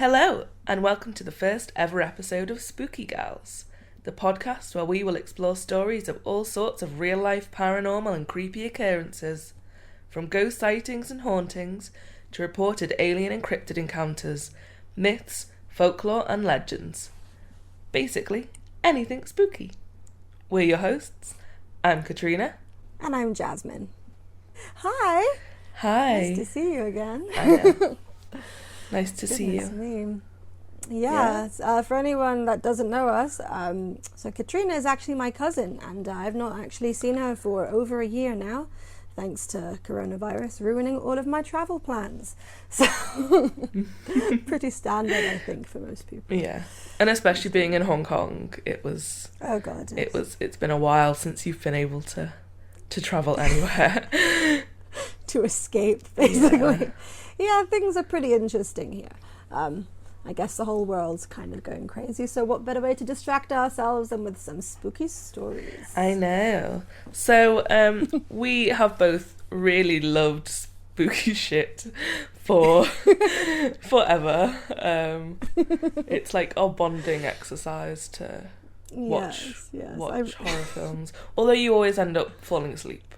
Hello, and welcome to the first ever episode of Spooky Gals, the podcast where we will explore stories of all sorts of real-life paranormal and creepy occurrences, from ghost sightings and hauntings to reported alien and cryptid encounters, myths, folklore and legends. Basically, anything spooky. We're your hosts. I'm Katrina. And I'm Jasmine. Hi. Hi. Nice to see you again. I know. Nice to see you. Me. Yeah. For anyone that doesn't know us, so Katrina is actually my cousin, and I've not actually seen her for over a year now, thanks to coronavirus ruining all of my travel plans. So pretty standard, I think, for most people. Yeah, and especially being in Hong Kong, it was. Oh God. Yes. It's been a while since you've been able to travel anywhere. To escape, basically. Yeah, things are pretty interesting here. I guess the whole world's kind of going crazy, so what better way to distract ourselves than with some spooky stories? I know. So, we have both really loved spooky shit for forever. It's like our bonding exercise to watch horror films. Although you always end up falling asleep.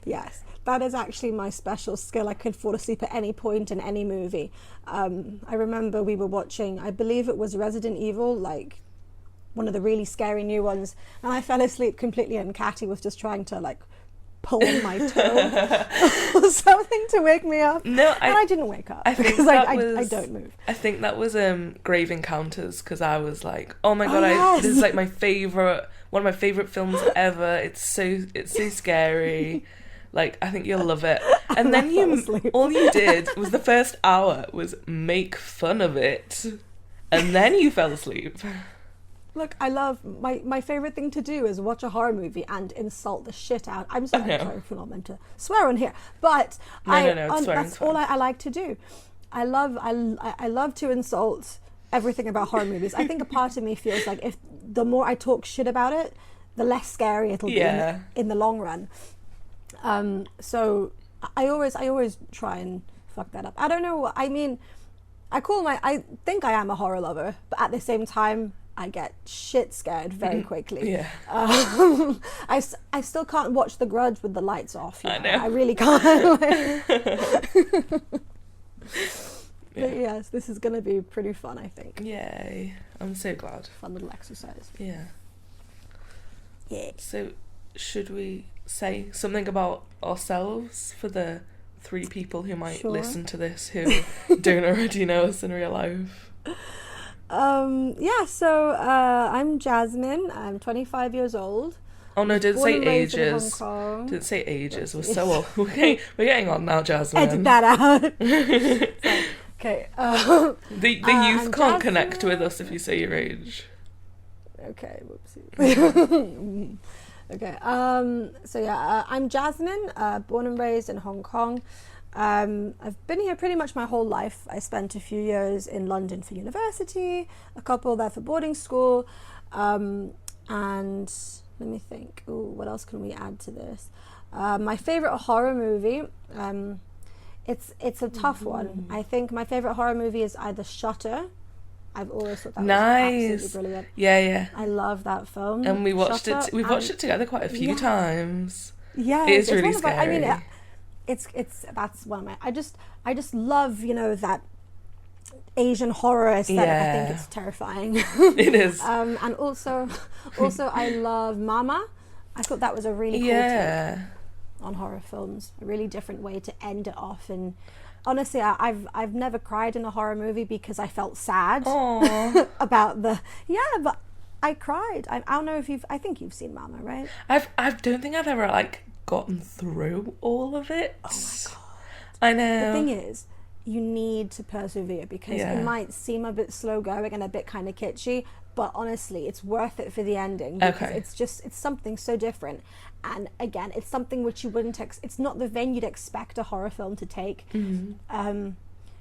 Yes. That is actually my special skill. I could fall asleep at any point in any movie. I remember we were watching, I believe it was Resident Evil, like one of the really scary new ones, and I fell asleep completely, and Catty was just trying to like pull my toe or something to wake me up. No, I didn't wake up because I don't move. I think that was Grave Encounters, because I was like, oh my god, this is like one of my favourite films ever. It's so scary. Like, I think you'll love it. And then all you did was the first hour was make fun of it. And then you fell asleep. Look, I love, my favourite thing to do is watch a horror movie and insult the shit out. I'm sorry if we're not meant to swear on here. But that's all I like to do. I love to insult everything about horror movies. I think a part of me feels like if the more I talk shit about it, the less scary it'll be in the long run. So I always try and fuck that up. I don't know. I mean, I think I am a horror lover, but at the same time, I get shit scared very quickly. Yeah. I still can't watch The Grudge with the lights off. I know. I really can't. But yes, this is going to be pretty fun, I think. Yay. I'm so glad. Fun little exercise. Yeah. Yeah. So, should we say something about ourselves for the 3 people who might listen to this who don't already know us in real life? So I'm Jasmine. I'm 25 years old. Oh no, didn't say ages. Didn't say ages. We're so old. We're getting on now, Jasmine. Edit that out. Okay. The youth can't connect with us if you say your age. Okay, whoopsie. Okay, I'm Jasmine, born and raised in Hong Kong. I've been here pretty much my whole life. I spent a few years in London for university, a couple there for boarding school, and let me think, what else can we add to this? My favourite horror movie, it's a tough one. I think my favourite horror movie is either Shutter. I've always thought that was absolutely brilliant. Yeah. I love that film. And we watched it. We've watched it together quite a few times. Yeah, it is really scary. That's one of my. I just love that Asian horror aesthetic. I think it's terrifying. It is. And also I love Mama. I thought that was a really cool take on horror films. A really different way to end it off. And honestly, I've never cried in a horror movie because I felt sad about but I cried. I don't know if I think you've seen Mama, right? I don't think I've ever gotten through all of it. Oh my god. I know. The thing is, you need to persevere because it might seem a bit slow going and a bit kind of kitschy, but honestly, it's worth it for the ending because it's something so different. And again, it's something which you wouldn't it's not the vein you'd expect a horror film to take. And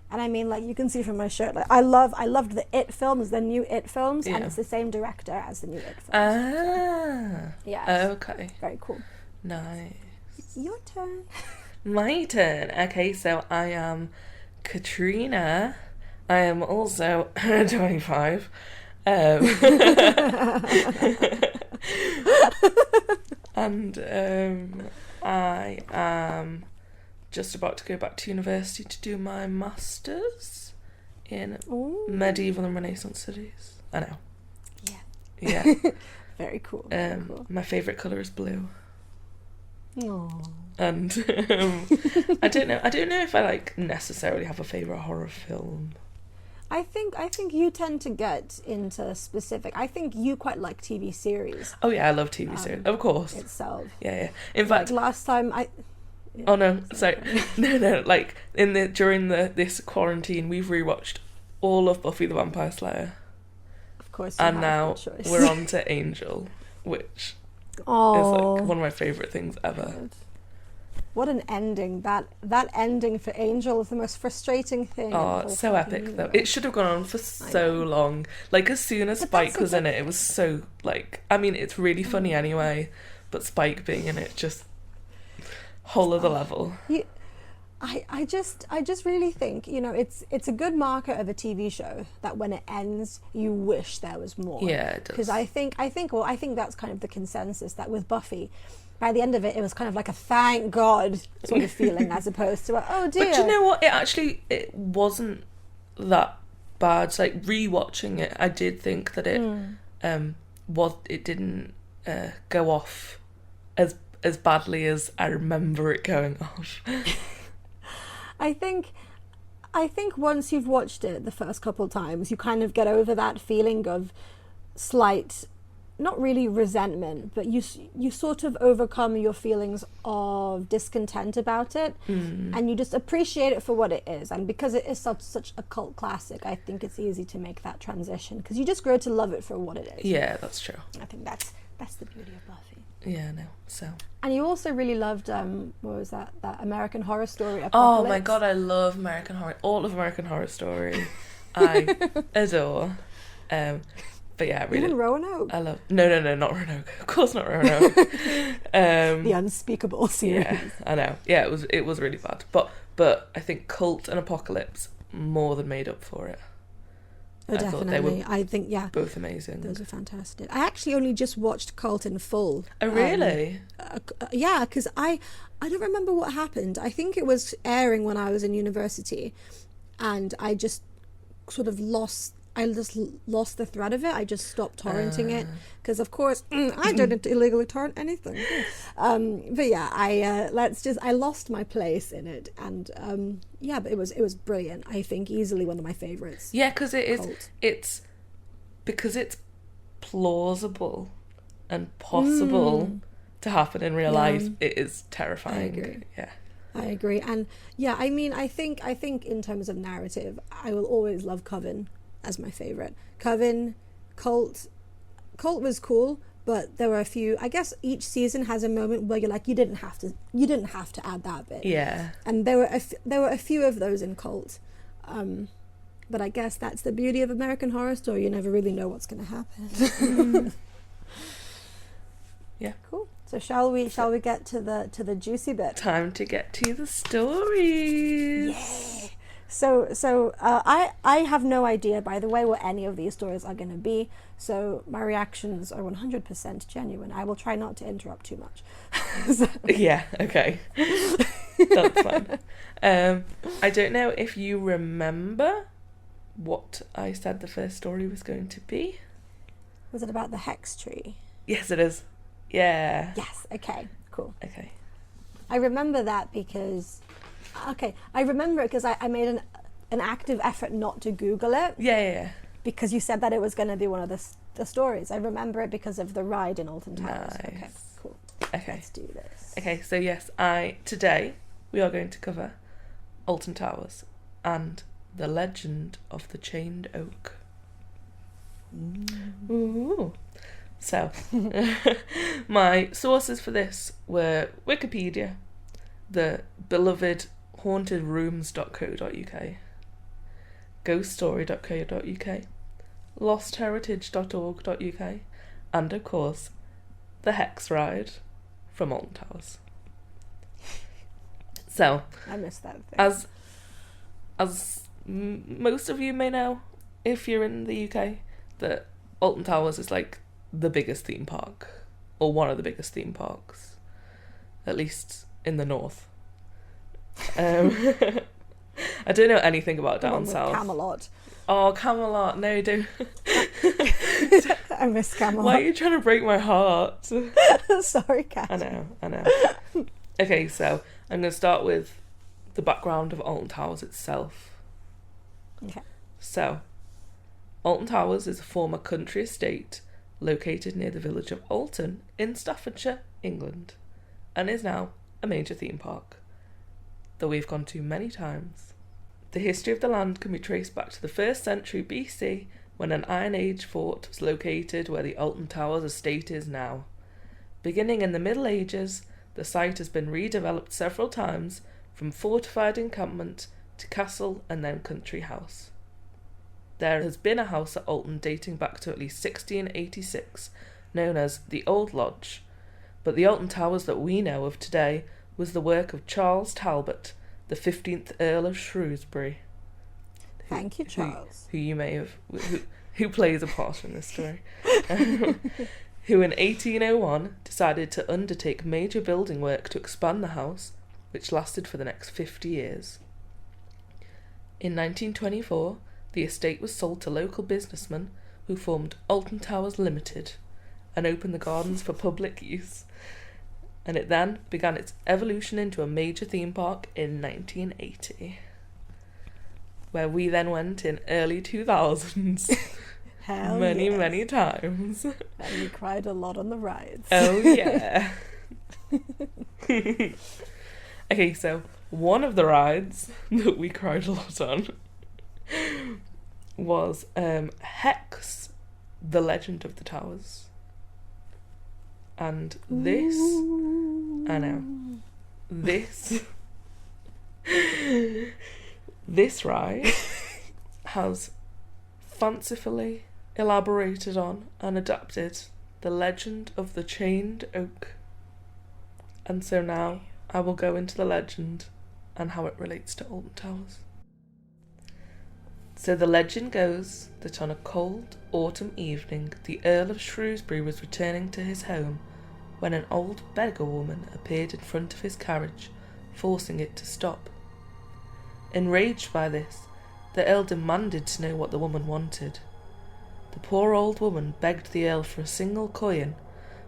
I mean, you can see from my shirt, I loved the It films, the new It films, and it's the same director as the new It films. Yeah. Okay. Very cool. Nice. Your turn. My turn. Okay, so I am Katrina. I am also 25. And I am just about to go back to university to do my master's in medieval and Renaissance studies. I know. Yeah. Very cool. My favourite colour is blue. Aww. And I don't know if I like necessarily have a favourite horror film. I think you tend to get into specific. I think you quite like TV series. Oh yeah, I love TV series, of course. Itself. Yeah. In fact, last time oh no, sorry. No. Like during this quarantine, we've rewatched all of Buffy the Vampire Slayer. Of course. And now we're on to Angel, which is like one of my favourite things ever. God. What an ending! That ending for Angel is the most frustrating thing. Oh, it's so epic though. It should have gone on for so long. Like as soon as Spike was in it was so like. I mean, it's really funny anyway, but Spike being in it just whole other level. I just really think, it's a good marker of a TV show that when it ends, you wish there was more. Yeah, it does. Because I think that's kind of the consensus, that with Buffy, by the end of it, it was kind of like a thank God sort of feeling, as opposed to oh dear. But you know what? It wasn't that bad. Like rewatching it, I did think that it didn't go off as badly as I remember it going off. I think once you've watched it the first couple of times, you kind of get over that feeling of slight, not really resentment, but you sort of overcome your feelings of discontent about it, and you just appreciate it for what it is. And because it is such a cult classic, I think it's easy to make that transition, because you just grow to love it for what it is. Yeah, that's true. I think that's the beauty of Buffy. Yeah, no. So. And you also really loved what was that American Horror Story Apocalypse? Oh my god, I love American Horror. All of American Horror Story, I adore. But yeah, really. Even Roanoke. I love. No, not Roanoke. Of course, not Roanoke. The Unspeakable series. Yeah, I know. Yeah, it was really bad. But I think Cult and Apocalypse more than made up for it. Oh, definitely. I think, yeah. Both amazing. Those are fantastic. I actually only just watched Cult in full. Oh, really? Yeah, because I don't remember what happened. I think it was airing when I was in university, and I just sort of lost the thread of it. I just stopped torrenting it, because of course I don't illegally torrent anything. But yeah, I lost my place in it, and yeah, but it was brilliant. I think easily one of my favorites. Yeah, because it's because it's plausible and possible to happen in real life. It is terrifying. I agree. Yeah, I agree. And yeah, I mean, I think in terms of narrative, I will always love Coven as my favorite. Coven, Cult was cool, but there were a few. I guess each season has a moment where you're like, you didn't have to add that bit. Yeah. And there were a few of those in Cult, but I guess that's the beauty of American Horror Story. You never really know what's going to happen. Yeah. Cool. So shall we get to the juicy bit? Time to get to the stories. Yeah. So I have no idea, by the way, what any of these stories are going to be. So my reactions are 100% genuine. I will try not to interrupt too much. Yeah, okay. That's fine. I don't know if you remember what I said the first story was going to be. Was it about the hex tree? Yes, it is. Yeah. Yes, okay, cool. Okay. I remember that because... Okay, I remember it because I made an active effort not to Google it. Yeah. Because you said that it was going to be one of the stories. I remember it because of the ride in Alton Towers. Nice. Okay, cool. Okay. Let's do this. Okay, so yes, today we are going to cover Alton Towers and the legend of the chained oak. Ooh. So, my sources for this were Wikipedia, the beloved hauntedrooms.co.uk, ghoststory.co.uk, lostheritage.org.uk, and of course, the Hex Ride from Alton Towers. So, I missed that thing. as most of you may know, if you're in the UK, that Alton Towers is like the biggest theme park, or one of the biggest theme parks, at least in the north. I don't know anything about down south. Camelot. Oh, Camelot! No, don't. I miss Camelot. Why are you trying to break my heart? Sorry, Kat. I know. Okay, so I'm going to start with the background of Alton Towers itself. Okay. So, Alton Towers is a former country estate located near the village of Alton in Staffordshire, England, and is now a major theme park, though we've gone to many times. The history of the land can be traced back to the 1st century BC, when an Iron Age fort was located where the Alton Towers estate is now. Beginning in the Middle Ages, the site has been redeveloped several times from fortified encampment to castle and then country house. There has been a house at Alton dating back to at least 1686, known as the Old Lodge, but the Alton Towers that we know of today was the work of Charles Talbot, the 15th Earl of Shrewsbury. Thank you, Charles. Who you may have... Who plays a part in this story. Who in 1801 decided to undertake major building work to expand the house, which lasted for the next 50 years. In 1924, the estate was sold to local businessmen who formed Alton Towers Limited and opened the gardens for public use. And it then began its evolution into a major theme park in 1980, where we then went in early 2000s. Hell many times. And we cried a lot on the rides. Oh yeah. Okay, so one of the rides that we cried a lot on was Hex, the Legend of the Towers. And this, I know, this ride has fancifully elaborated on and adapted the legend of the chained oak. And so now I will go into the legend and how it relates to Alton Towers. So the legend goes that on a cold autumn evening, the Earl of Shrewsbury was returning to his home when an old beggar woman appeared in front of his carriage, forcing it to stop. Enraged by this, the Earl demanded to know what the woman wanted. The poor old woman begged the Earl for a single coin,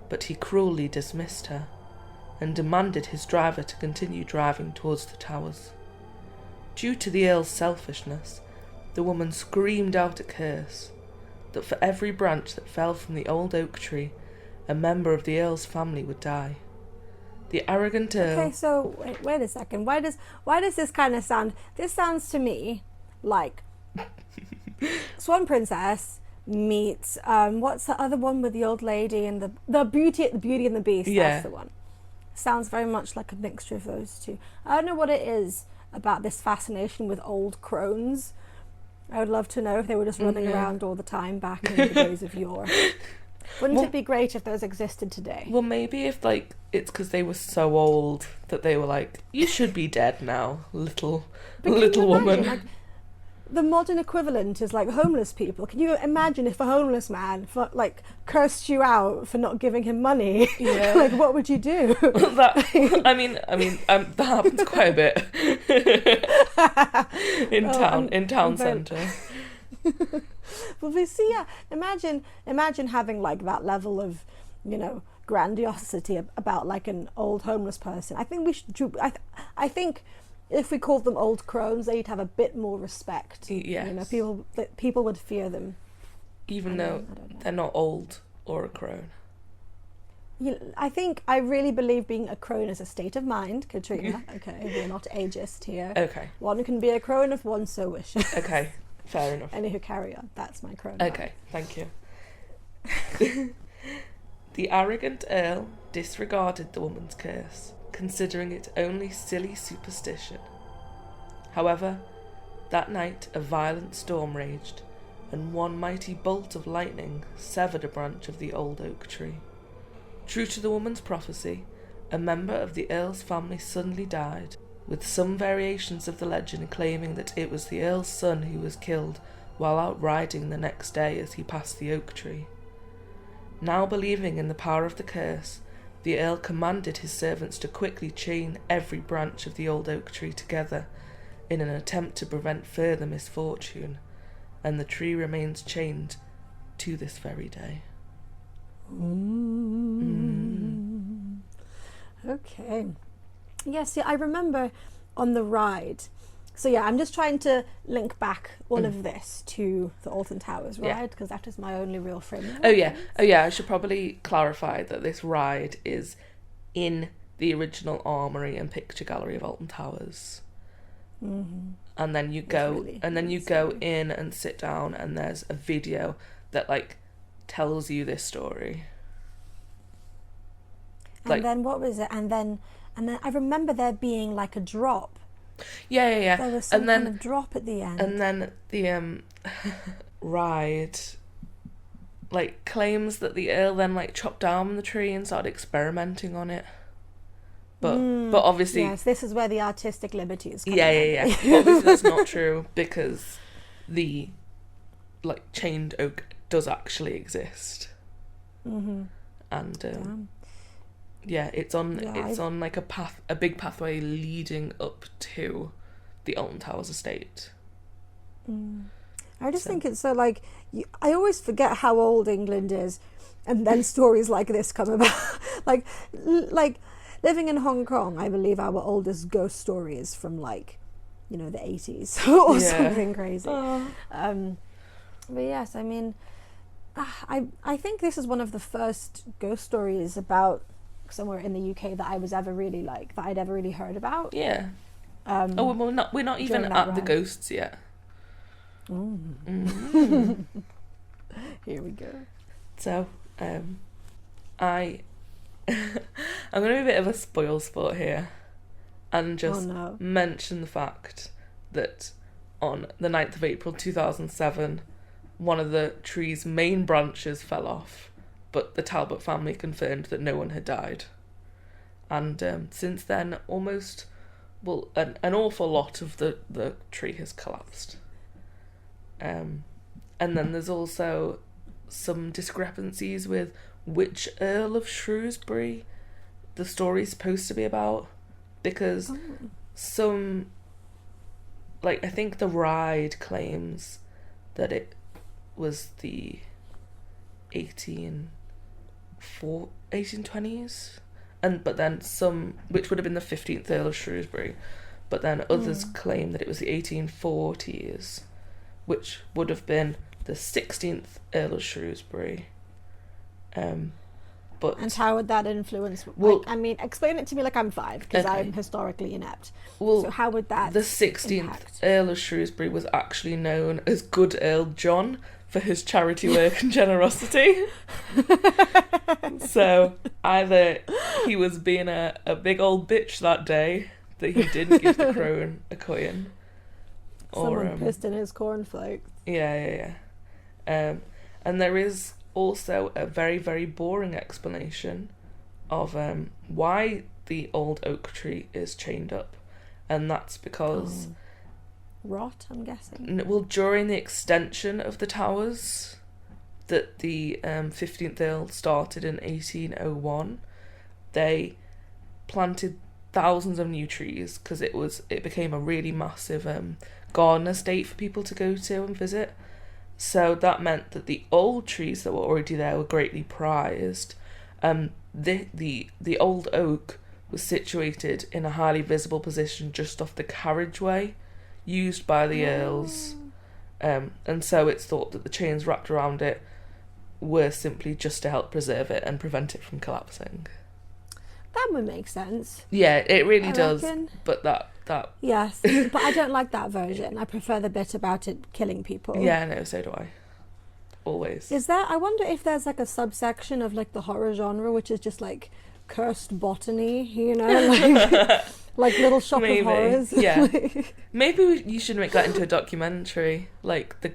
but he cruelly dismissed her, and demanded his driver to continue driving towards the towers. Due to the Earl's selfishness, the woman screamed out a curse, that for every branch that fell from the old oak tree, a member of the Earl's family would die. The arrogant Earl... Okay, so wait a second. Why does this kind of sound... This sounds to me like Swan Princess meets what's the other one with the old lady and the Beauty and the Beast? Yeah. That's the one. Sounds very much like a mixture of those two. I don't know what it is about this fascination with old crones. I would love to know if they were just running around all the time back in the days of yore. Wouldn't it be great if those existed today? Well, maybe if, like, it's because they were so old that they were like, you should be dead now, little woman. Like, the modern equivalent is like homeless people. Can you imagine if a homeless man cursed you out for not giving him money? Yeah. Like, what would you do? That happens quite a bit in town centre. Well, we see. Yeah, imagine having like that level of, grandiosity about like an old homeless person. I think we should. I think if we called them old crones, they'd have a bit more respect. Yes. People would fear them, even though they're not old or a crone. I really believe being a crone is a state of mind, Katrina. Okay, we're not ageist here. Okay. One can be a crone if one so wishes. Okay, fair enough. Anywho, carry on. That's my crone. Okay, thank you. The arrogant Earl disregarded the woman's curse, considering it only silly superstition. However, that night a violent storm raged, and one mighty bolt of lightning severed a branch of the old oak tree. True to the woman's prophecy, a member of the Earl's family suddenly died, with some variations of the legend claiming that it was the Earl's son who was killed while out riding the next day as he passed the oak tree. Now believing in the power of the curse, the Earl commanded his servants to quickly chain every branch of the old oak tree together in an attempt to prevent further misfortune, and the tree remains chained to this very day. Okay. Yeah, see, I remember on the ride. So yeah, I'm just trying to link back all of this to the Alton Towers ride, because that is my only real frame. Oh yeah, I should probably clarify that this ride is in the original armoury and picture gallery of Alton Towers. And then you go, go in and sit down, and there's a video that like tells you this story. And then what was it? And then I remember there being like a drop. Yeah. There was some kind of drop at the end. And then the ride like claims that the Earl then like chopped down the tree and started experimenting on it. But obviously, yes, this is where the artistic liberties come in. Yeah. Obviously that's not true, because the like chained oak does actually exist. And it's on like a big pathway leading up to the Alton Towers estate. I just think it's so like I always forget how old England is, and then stories like this come about. like living in Hong Kong, I believe our oldest ghost story is from like, the 80s or something crazy. But yes, I mean, I think this is one of the first ghost stories about somewhere in the UK that I was ever really that I'd ever really heard about. Yeah. We're not even at the ghosts yet. Here we go. So, I'm going to be a bit of a spoil sport here and just mention the fact that on the 9th of April 2007, one of the tree's main branches fell off, but the Talbot family confirmed that no one had died. And since then, an awful lot of the tree has collapsed. And then there's also some discrepancies with which Earl of Shrewsbury the story's supposed to be about, because I think the ride claims that it was the 1820s, but then some, which would have been the 15th Earl of Shrewsbury, but then others claim that it was the 1840s, which would have been the 16th Earl of Shrewsbury. And how would that influence? Explain it to me like I'm 5, because I'm historically inept. So how would that? The 16th Earl of Shrewsbury was actually known as Good Earl John for his charity work and generosity. So either he was being a big old bitch that day that he didn't give the crone a coin, or someone pissed in his cornflakes. Yeah. And there is also a very, very boring explanation of why the old oak tree is chained up, and that's because rot, I'm guessing. Well, during the extension of the towers that the 15th Earl started in 1801, they planted thousands of new trees because it became a really massive garden estate for people to go to and visit. So that meant that the old trees that were already there were greatly prized. The old oak was situated in a highly visible position just off the carriageway used by the earls. And so it's thought that the chains wrapped around it were simply just to help preserve it and prevent it from collapsing. That would make sense. Yeah, it really does. Reckon. But that yes, but I don't like that version. I prefer the bit about it killing people. Yeah, no, so do I. Always. Is there? I wonder if there's like a subsection of like the horror genre, which is just like cursed botany, like Little Shop of Horrors. Yeah. Maybe you should make that into a documentary, like the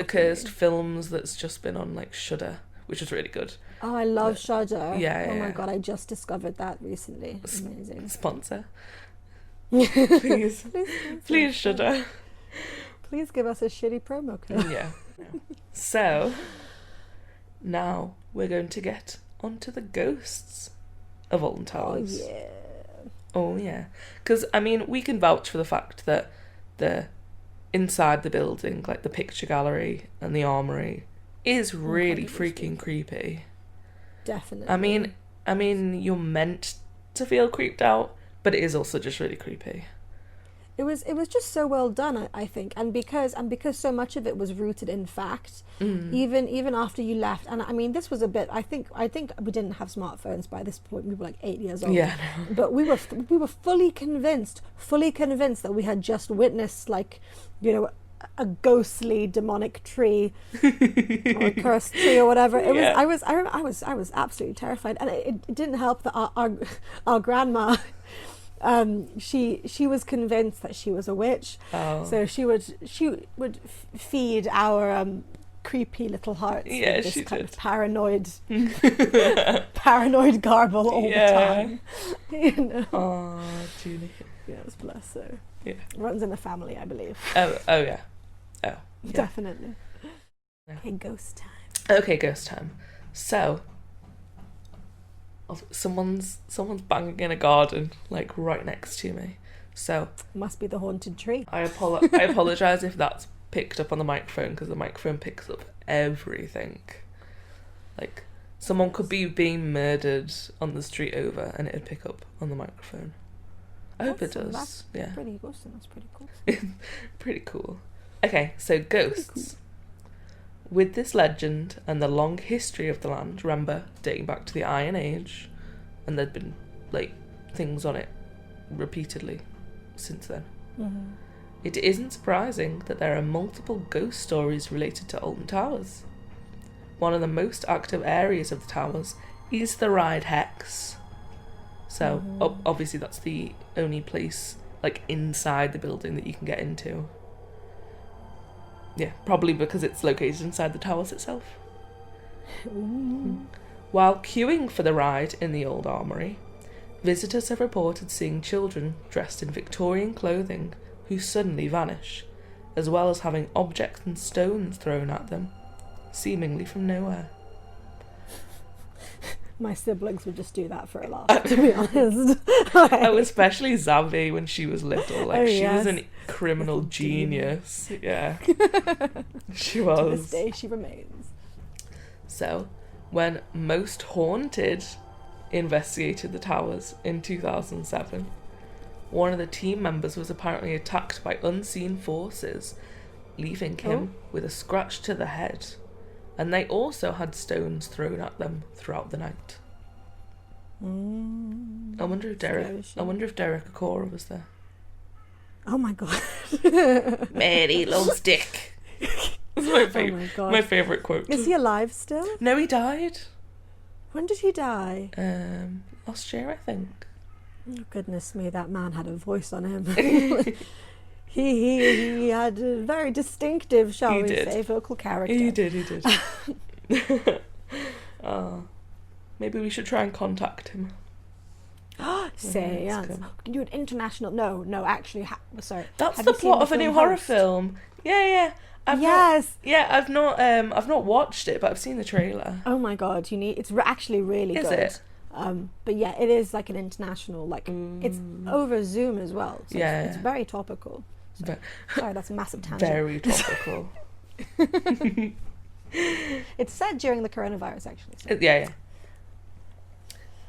cursed films that's just been on like Shudder, which is really good. Oh, I love Shudder. Yeah. Oh my god, I just discovered that recently. Amazing. Sponsor. Please. Please, Shudder. Please give us a shitty promo code. Yeah. So, now we're going to get onto the ghosts of Alton Towers. Oh, yeah. Oh, yeah. Because, I mean, we can vouch for the fact that the inside the building, like the picture gallery and the armoury, is really freaking creepy. Definitely. I mean, you're meant to feel creeped out, but it is also just really creepy. It was just so well done, I think, and because so much of it was rooted in fact, even after you left. And I mean, this was a bit. I think we didn't have smartphones by this point. We were like 8 years old. Yeah, no. But we were fully convinced that we had just witnessed, like, you know, a ghostly demonic tree or a cursed tree or whatever. It was. I was absolutely terrified, and it didn't help that our grandma. She was convinced that she was a witch, so she would feed our creepy little hearts with this kind of paranoid garble all the time. You know? Oh, Julie. Yes, bless her. Yeah, runs in the family, I believe. Oh yeah. Oh, yeah. Definitely. Yeah. Okay, ghost time. Okay, ghost time. So, someone's banging in a garden, like right next to me. So must be the haunted tree. I apologise if that's picked up on the microphone, because the microphone picks up everything. Like, someone could be being murdered on the street over, and it'd pick up on the microphone. I hope it does. That's yeah. Pretty awesome. That's pretty cool. Pretty cool. Okay, so ghosts. With this legend and the long history of the land, remember, dating back to the Iron Age, and there'd been, like, things on it repeatedly since then. Mm-hmm. It isn't surprising that there are multiple ghost stories related to Alton Towers. One of the most active areas of the towers is the Ride Hex. So, obviously that's the only place, like, inside the building that you can get into. Yeah, probably because it's located inside the towers itself. While queuing for the ride in the old armoury, visitors have reported seeing children dressed in Victorian clothing who suddenly vanish, as well as having objects and stones thrown at them, seemingly from nowhere. My siblings would just do that for a laugh, to be honest. Oh, especially Zavi when she was little. Like, she was a criminal genius. Yeah. She was. To this day, she remains. So, when Most Haunted investigated the towers in 2007, one of the team members was apparently attacked by unseen forces, leaving him with a scratch to the head. And they also had stones thrown at them throughout the night. I wonder if Derek Acora was there. Oh my god. Mary loves Dick. That's my favourite quote. Is he alive still? No, he died. When did he die? Last year, I think. Oh, goodness me, that man had a voice on him. He had a very distinctive, shall we say, vocal character. He did. Maybe we should try and contact him. Say, yes. Can you do an international? No, actually, sorry. That's the plot of a new horror film. Yeah. I've not watched it, but I've seen the trailer. Oh my god, it's actually really good. Is it? But yeah, it is like an international, like it's over Zoom as well. So it's very topical. Sorry, that's a massive tangent. Very topical. It's set during the coronavirus, actually. So. Yeah.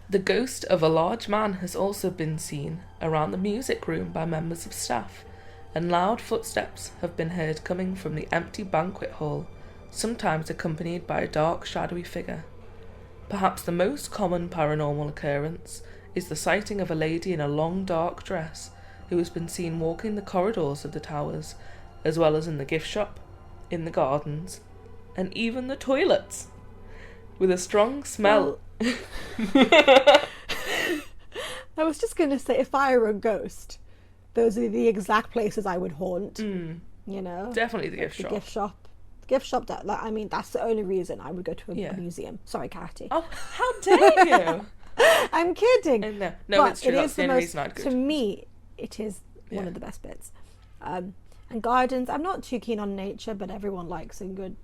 The ghost of a large man has also been seen around the music room by members of staff, and loud footsteps have been heard coming from the empty banquet hall, sometimes accompanied by a dark, shadowy figure. Perhaps the most common paranormal occurrence is the sighting of a lady in a long, dark dress who has been seen walking the corridors of the towers, as well as in the gift shop, in the gardens, and even the toilets, with a strong smell. I was just going to say, if I were a ghost, those are the exact places I would haunt. You know, definitely the gift shop. The gift shop. I mean, that's the only reason I would go to a museum. Sorry, Katie. Oh, how dare you! I'm kidding. No, it's true. That's the only reason I'd go. To me, it is one of the best bits. And gardens, I'm not too keen on nature, but everyone likes a good,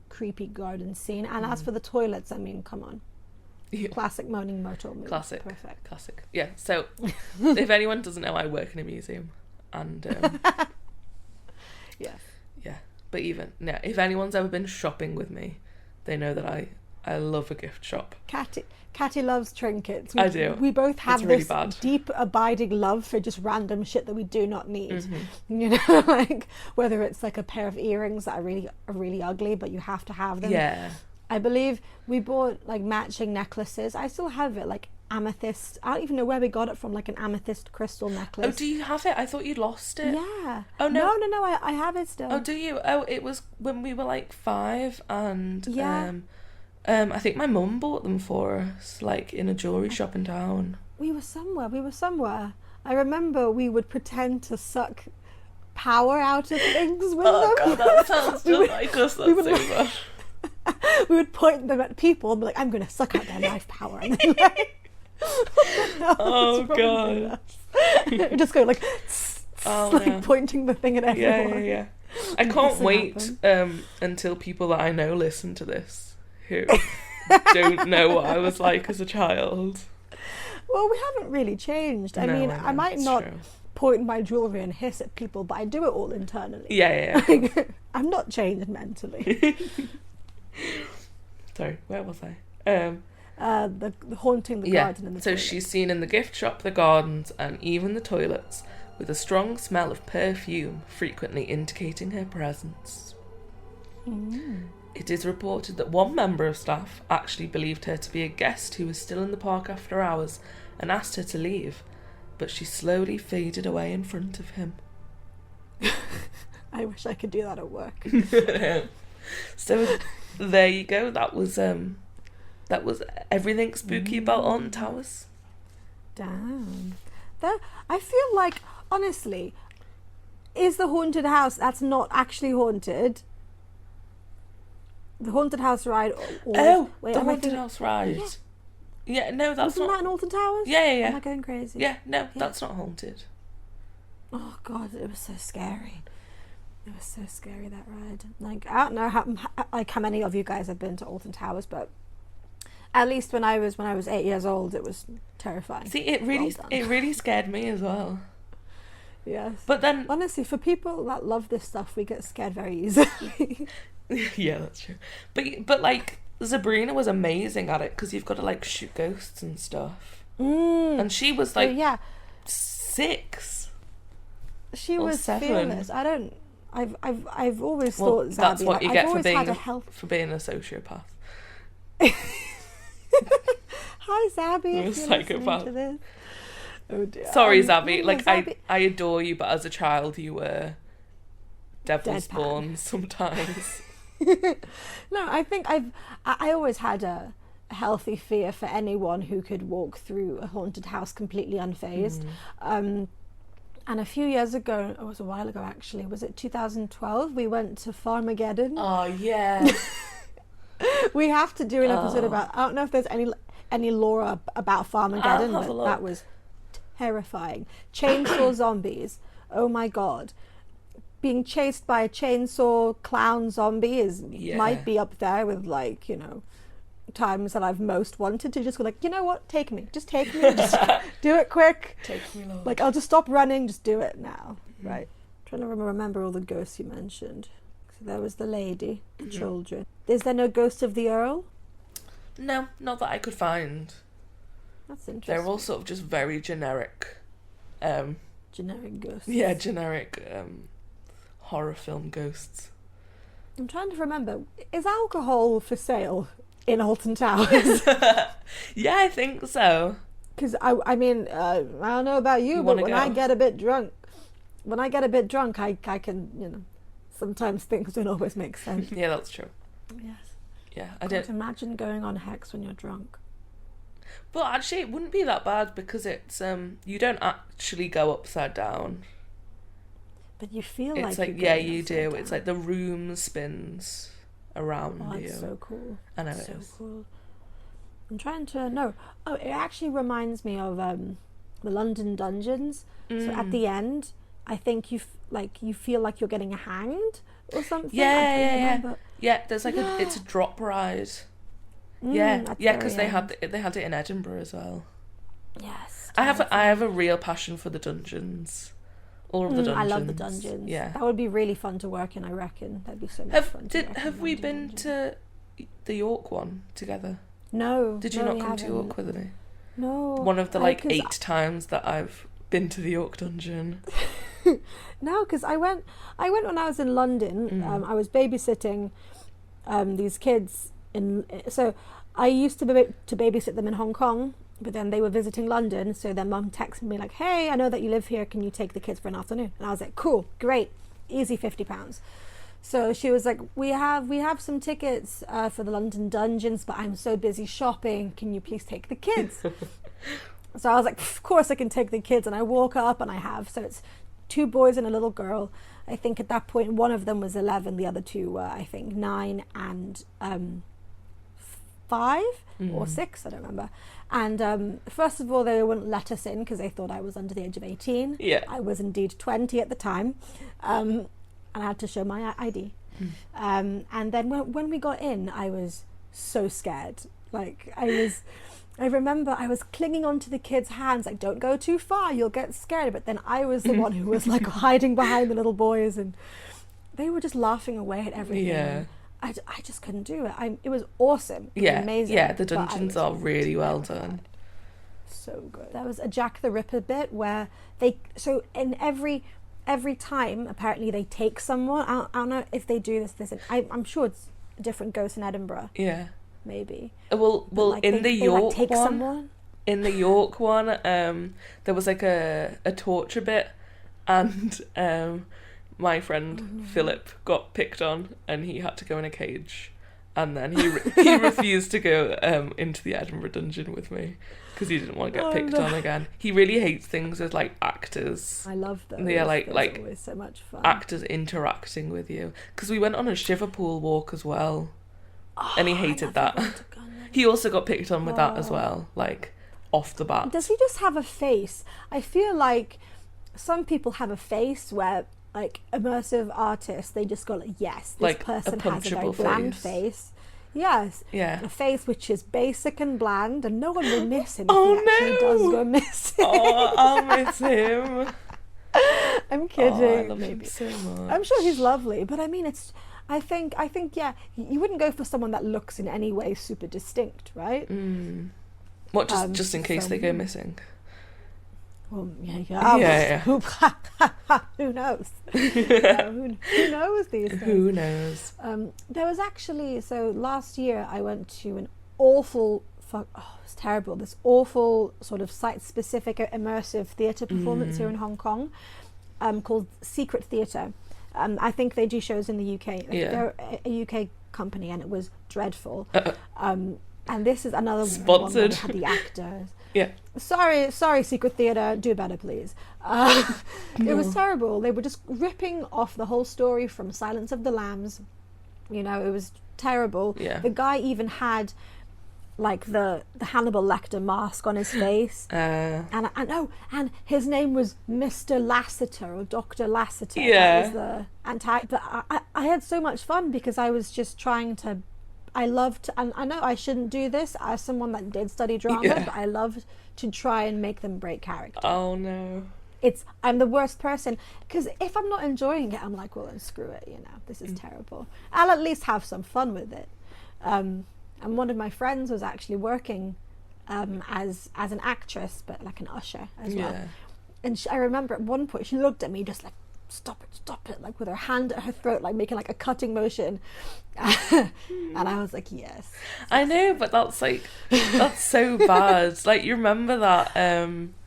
creepy garden scene. And as for the toilets, I mean, come on. Yeah. Classic moaning myrtle movie. Perfect. Classic. Yeah, so if anyone doesn't know, I work in a museum. And, yeah. But if anyone's ever been shopping with me, they know that I love a gift shop. Catty loves trinkets. I do. We both have really this bad. deep, abiding love for just random shit that we do not need. Mm-hmm. Like whether it's like a pair of earrings that are really ugly, but you have to have them. Yeah. I believe we bought like matching necklaces. I still have it, like amethyst. I don't even know where we got it from, like an amethyst crystal necklace. Oh, do you have it? I thought you'd lost it. Yeah. Oh, no. No, I have it still. Oh, do you? Oh, it was when we were like 5 and I think my mum bought them for us, like in a jewellery shop in town. We were somewhere. I remember we would pretend to suck power out of things with them. Oh god, that sounds just like us, that's so bad. We would point them at people and be like, I'm going to suck out their life power. And then oh god. Just go like, pointing the thing at everyone. Yeah. I can't wait until people that I know listen to this who don't know what I was like as a child. Well, we haven't really changed. I mean, I might not point my jewellery and hiss at people, but I do it all internally. Yeah. I'm not changed mentally. Sorry, where was I? The haunting the garden and the so toilet. she's seen in the gift shop, the gardens, and even the toilets, with a strong smell of perfume frequently indicating her presence. It is reported that one member of staff actually believed her to be a guest who was still in the park after hours and asked her to leave, but she slowly faded away in front of him. I wish I could do that at work. So there you go. That was everything spooky about Alton Towers. Damn. I feel like, honestly, is the haunted house that's not actually haunted? The haunted house ride. The haunted house ride. Yeah, no, that's Wasn't not. that in Alton Towers? Yeah. Am I going crazy? Yeah, no, that's not haunted. Oh god, it was so scary. It was so scary, that ride. Like, I don't know how many of you guys have been to Alton Towers, but at least when I was 8 years old, it was terrifying. See, it really scared me as well. Yes. But then, honestly, for people that love this stuff, we get scared very easily. Yeah, that's true. But like, Sabrina was amazing at it because you've got to like shoot ghosts and stuff. And she was like 6. She was 7. fearless. I've always thought Zabby. That's what you get for being a sociopath. Hi, Zabby. You're a psychopath. To this. Oh dear. Sorry, Zabby. Like, Zabby. I adore you, but as a child, you were devil spawn sometimes. No, I think I always had a healthy fear for anyone who could walk through a haunted house completely unfazed. And a few years ago, it was a while ago actually, was it 2012? We went to Farmageddon. Oh yeah. We have to do an episode about. I don't know if there's any lore about Farmageddon, but that was terrifying. Chainsaw zombies. Oh my god. Being chased by a chainsaw clown zombie might be up there with, like, times that I've most wanted to just go like, you know what, take me, just do it quick, take me, Lord. Like, I'll just stop running, just do it now. Right, trying to remember all the ghosts you mentioned. So there was the lady, the children. Is there no ghost of the Earl? No, not that I could find. That's interesting. They're all sort of just very generic generic ghosts. Yeah, generic horror film ghosts. I'm trying to remember, is alcohol for sale in Alton Towers? Yeah, I think so. Because I mean, I don't know about you, but when I get a bit drunk, I can, sometimes things don't always make sense. Yeah, that's true. Yes. Yeah, I don't imagine going on Hex when you're drunk. But actually, it wouldn't be that bad because it's you don't actually go upside down. But you feel it's like yeah, you do. Down. It's like the room spins around you. That's so cool. I know it is. Cool. I'm trying to know. Oh, it actually reminds me of the London dungeons. So at the end, I think you feel like you're getting hanged or something. Yeah. There's like it's a drop ride. Because they had it in Edinburgh as well. Yes. I have a real passion for the dungeons. All of the dungeons. I love the dungeons. Yeah. That would be really fun to work in, I reckon. That'd be so much fun to work in. Have we been to the York one together? No. Did you not come to York with me? No. One of the 8 times that I've been to the York dungeon. No, because I went when I was in London. I was babysitting these kids so I used to babysit them in Hong Kong, but then they were visiting London, so their mum texted me like, hey, I know that you live here, can you take the kids for an afternoon? And I was like, cool, great, easy £50. So she was like, we have some tickets for the London dungeons, but I'm so busy shopping, can you please take the kids? So I was like, of course I can take the kids. And I walk up and so it's 2 boys and a little girl. I think at that point one of them was 11, the other 2 were I think 9 and 5 or 6, I don't remember. And first of all, they wouldn't let us in because they thought I was under the age of 18. Yeah. I was indeed 20 at the time, and I had to show my ID. And then when we got in, I was so scared. Like I remember I was clinging onto the kids' hands, like, don't go too far, you'll get scared. But then I was the one who was like hiding behind the little boys, and they were just laughing away at everything. Yeah. I just couldn't do it. It was awesome. It was amazing. Yeah, the dungeons are really well done. So good. There was a Jack the Ripper bit where in every time, apparently they take someone. I don't know if they do this. I'm sure it's a different ghost in Edinburgh. Yeah. Maybe. Well, in the York take one, someone. In the York one, there was like a torture bit, and my friend Philip got picked on, and he had to go in a cage, and then he refused to go into the Edinburgh dungeon with me because he didn't want to get picked on again. He really hates things with like actors. I love those. Yeah, like always so much fun. Actors interacting with you, because we went on a Shiverpool walk as well. And he hated that. He also got picked on with that as well, like off the bat. Does he just have a face? I feel like some people have a face where, like, immersive artists, they just go like, yes, this like person has a very bland face. Yes. Yeah. A face which is basic and bland, and no one will miss him Oh, if he actually does go missing. Oh, I'll miss him. I'm kidding. I love him so much. I'm sure he's lovely, but I mean, I think, yeah, you wouldn't go for someone that looks in any way super distinct, right? What, just in case they go missing? Well, yeah. Who knows? Who knows these things? Who knows? There was actually, so last year I went to an awful, it was terrible, this awful sort of site-specific immersive theatre performance here in Hong Kong called Secret Theatre. I think they do shows in the UK. They're a UK company, and it was dreadful. And this is another sponsored. One where they had the actors. Yeah. Sorry, Secret Theatre, do better, please. It was terrible. They were just ripping off the whole story from Silence of the Lambs. You know, it was terrible. Yeah. The guy even had like the Hannibal Lecter mask on his face, and his name was Mr. Lassiter or Dr. Lassiter. Yeah, that was the But I had so much fun because I was just trying to. I loved, and I know I shouldn't do this as someone that did study drama, but I loved to try and make them break character. Oh no. I'm the worst person, because if I'm not enjoying it, I'm like, well, then screw it. You know, this is terrible. I'll at least have some fun with it. And one of my friends was actually working as an actress, but like an usher as well. And I remember at one point she looked at me just like, stop it, like with her hand at her throat, like making like a cutting motion. And I was like, yes. I know, but that's so bad. Like, you remember that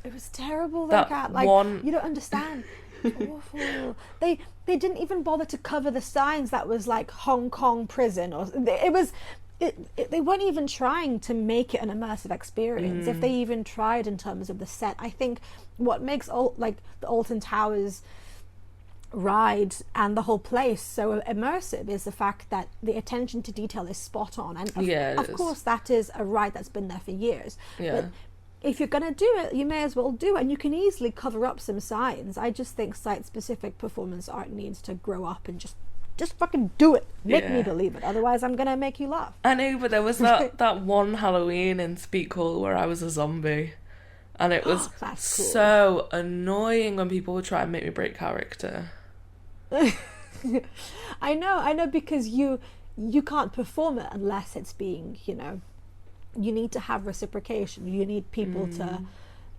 it was terrible, that like one... you don't understand. Awful. They didn't even bother to cover the signs that was like Hong Kong prison, or they weren't even trying to make it an immersive experience. If they even tried in terms of the set. I think what makes the Alton Towers ride and the whole place so immersive is the fact that the attention to detail is spot on, and of course that is a ride that's been there for years. But if you're going to do it, you may as well do it. And you can easily cover up some signs. I just think site-specific performance art needs to grow up and just fucking do it. Make me believe it. Otherwise, I'm going to make you laugh. I know, but there was that one Halloween in Speak Hall where I was a zombie. And it was cool. So annoying when people would try and make me break character. I know, because you can't perform it unless it's being, you need to have reciprocation. You need people to...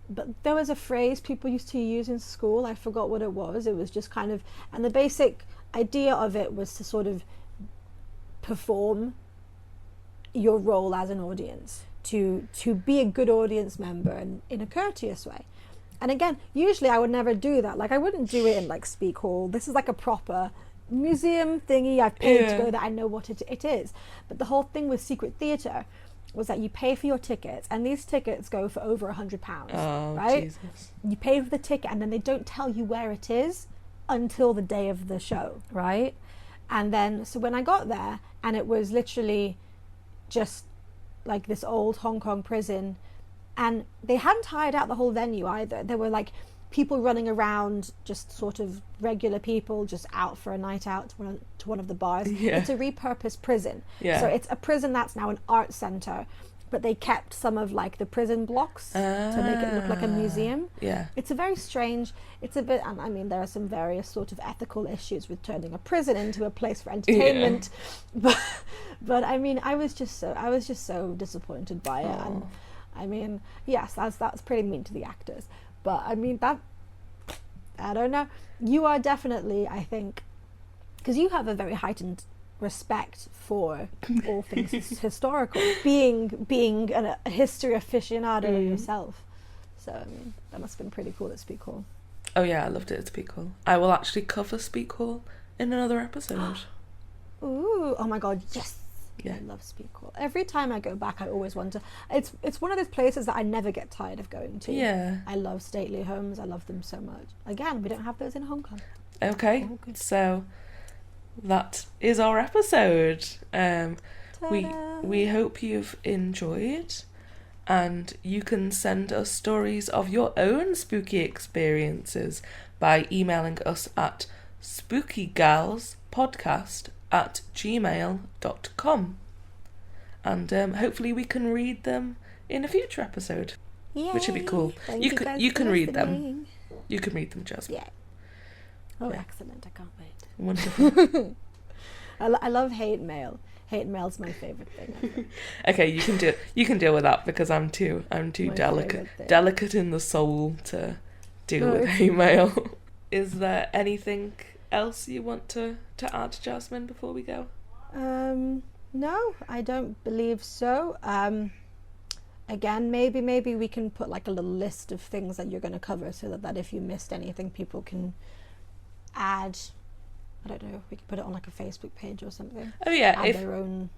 But there was a phrase people used to use in school. I forgot what it was. It was just kind of... And the basic idea of it was to sort of perform your role as an audience, to be a good audience member and in a courteous way. And again, usually I would never do that. Like, I wouldn't do it in like Speak Hall. This is like a proper museum thingy. I've paid to go there. I know what it is. But the whole thing with Secret Theatre was that you pay for your tickets, and these tickets go for over £100, right? Jesus. You pay for the ticket, and then they don't tell you where it is until the day of the show, right? And then, so when I got there, and it was literally just like this old Hong Kong prison, and they hadn't hired out the whole venue either. There were like people running around, just sort of regular people, just out for a night out to one of the bars. Yeah. It's a repurposed prison. Yeah. So it's a prison that's now an art centre, but they kept some of like the prison blocks to make it look like a museum. Yeah. It's a very strange, it's a bit, and I mean, there are some various sort of ethical issues with turning a prison into a place for entertainment. Yeah. But I mean, I was just so disappointed by it. And I mean, yes, that's pretty mean to the actors. But I mean, I don't know. You are definitely, I think, because you have a very heightened respect for all things historical, being a history aficionado yourself. So I mean, that must have been pretty cool at Speak Hall. Oh yeah, I loved it at Speak Hall. I will actually cover Speak Hall in another episode. Ooh, oh my god, yes. Yeah. I love Speak Hall. Every time I go back, I always wonder. It's one of those places that I never get tired of going to. Yeah. I love stately homes. I love them so much. Again, we don't have those in Hong Kong. Okay, so that is our episode. We hope you've enjoyed, and you can send us stories of your own spooky experiences by emailing us at spookygalspodcast@gmail.com, and hopefully we can read them in a future episode. Yay. Which would be cool. You can read them. You can read them, Jasmine. Yeah. Oh, Yeah. excellent! I can't wait. Wonderful. I love hate mail. Hate mail's my favourite thing ever. Okay, you can deal with that, because I'm too My delicate in the soul to deal with hate mail. Is there anything else you want to add, Jasmine, before we go? No, I don't believe so. Again, maybe we can put like a little list of things that you're going to cover, so that if you missed anything, people can add. I don't know, we can put it on like a Facebook page or something. Oh yeah, add their own.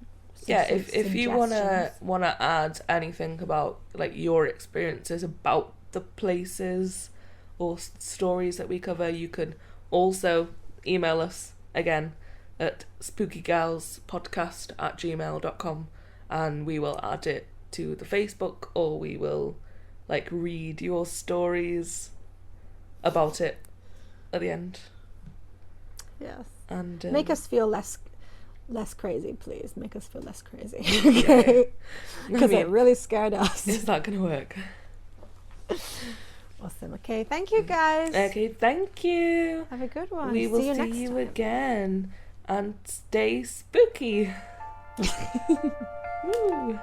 If you wanna add anything about like your experiences about the places or stories that we cover, you can also email us again at spookygalspodcast@gmail.com, and we will add it to the Facebook, or we will like read your stories about it at the end. Yes. And make us feel less crazy, please. Make us feel less crazy. Because it really scared us. Is that going to work? Awesome. Okay, thank you guys. Okay, thank you. Have a good one. We will see next you time. again. And stay spooky. Woo.